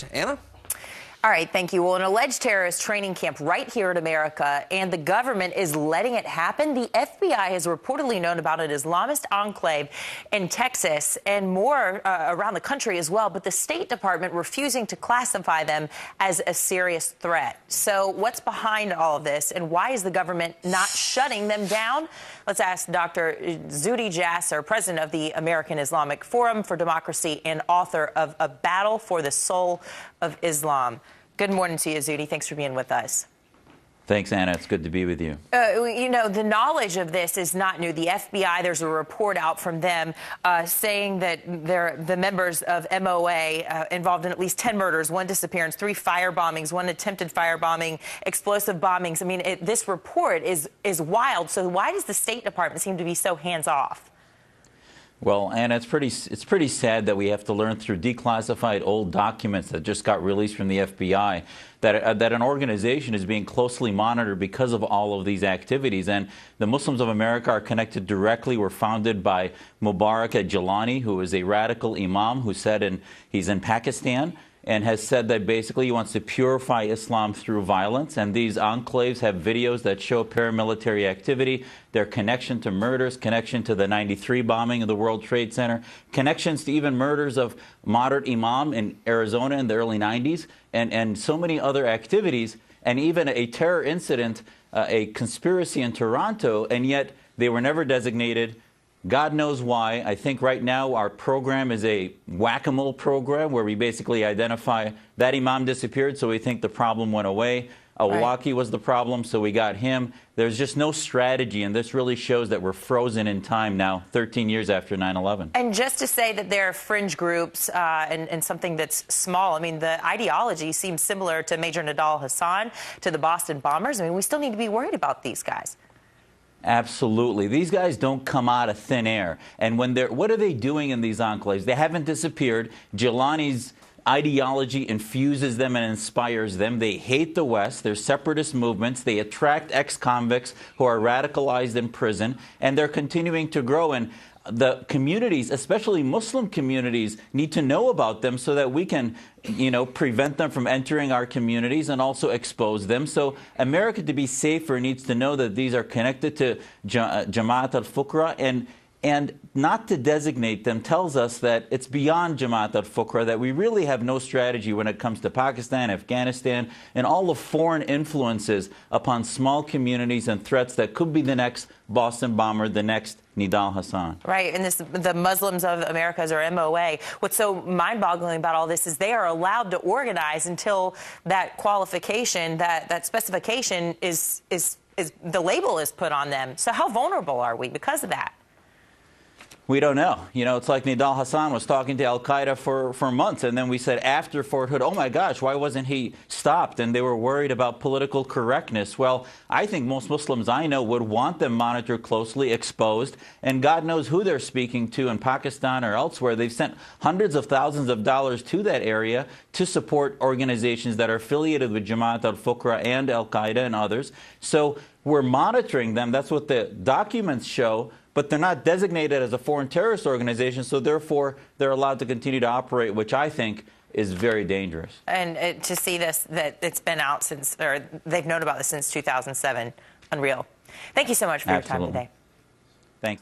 next. Anna? All right, thank you. Well, an alleged terrorist training camp right here in America, and the government is letting it happen. The FBI has reportedly known about an Islamist enclave in Texas and more around the country as well, but the State Department refusing to classify them as a serious threat. So what's behind all of this, and why is the government not shutting them down? Let's ask Dr. Zuhdi Jasser, president of the American Islamic Forum for Democracy and author of A Battle for the Soul of Islam. Good morning to you, Zuhdi. Thanks for being with us. Thanks, Anna. It's good to be with you. You know, the knowledge of this is not new. The FBI, there's a report out from them saying that they're the members of MOA involved in at least 10 murders, 1 disappearance, 3 fire bombings, 1 attempted firebombing, explosive bombings. I mean, this report is wild. So why does the State Department seem to be so hands-off? Well, Anna, it's pretty sad that we have to learn through declassified old documents that just got released from the FBI that an organization is being closely monitored because of all of these activities. And the Muslims of America are connected directly. We're founded by Mubarak al-Jilani, who is a radical imam who said he's in Pakistan, and has said that basically he wants to purify Islam through violence. And these enclaves have videos that show paramilitary activity, their connection to murders, connection to the '93 bombing of the World Trade Center, connections to even murders of moderate imam in Arizona in the early '90s, and so many other activities, and even a terror incident, a conspiracy in Toronto, and yet they were never designated. God knows why. I think right now our program is a whack-a-mole program where we basically identify that imam disappeared, so we think the problem went away. Awlaki was the problem, so we got him. There's just no strategy, and this really shows that we're frozen in time now, 13 years after 9/11. And just to say that they're fringe groups and something that's small, I mean, the ideology seems similar to Major Nidal Hasan, to the Boston bombers. I mean, we still need to be worried about these guys. Absolutely. These guys don't come out of thin air. And what are they doing in these enclaves? They haven't disappeared. Gilani's ideology infuses them and inspires them. They hate the West. They're separatist movements. They attract ex-convicts who are radicalized in prison, and they're continuing to grow. And the communities, especially Muslim communities, need to know about them so that we can, prevent them from entering our communities and also expose them. So America, to be safer, needs to know that these are connected to Jamaat al-Fuqra, and not to designate them tells us that it's beyond Jamaat al-Fuqra, that we really have no strategy when it comes to Pakistan, Afghanistan, and all the foreign influences upon small communities and threats that could be the next Boston bomber, the next Nidal Hasan. Right, and the Muslims of America, or MOA, what's so mind-boggling about all this is they are allowed to organize until that qualification, that specification is the label is put on them. So how vulnerable are we because of that? We don't know. It's like Nidal Hasan was talking to al-Qaeda for months, and then we said after Fort Hood, oh my gosh, why wasn't he stopped? And they were worried about political correctness. Well, I think most Muslims I know would want them monitored closely, exposed, and God knows who they're speaking to in Pakistan or elsewhere. They've sent hundreds of thousands of dollars to that area to support organizations that are affiliated with Jamaat al-Fuqra and al-Qaeda and others. So we're monitoring them. That's what the documents show. But they're not designated as a foreign terrorist organization, so therefore they're allowed to continue to operate, which I think is very dangerous. And to see this, that it's been out since, or they've known about this since 2007, unreal. Thank you so much for your time today. Thanks.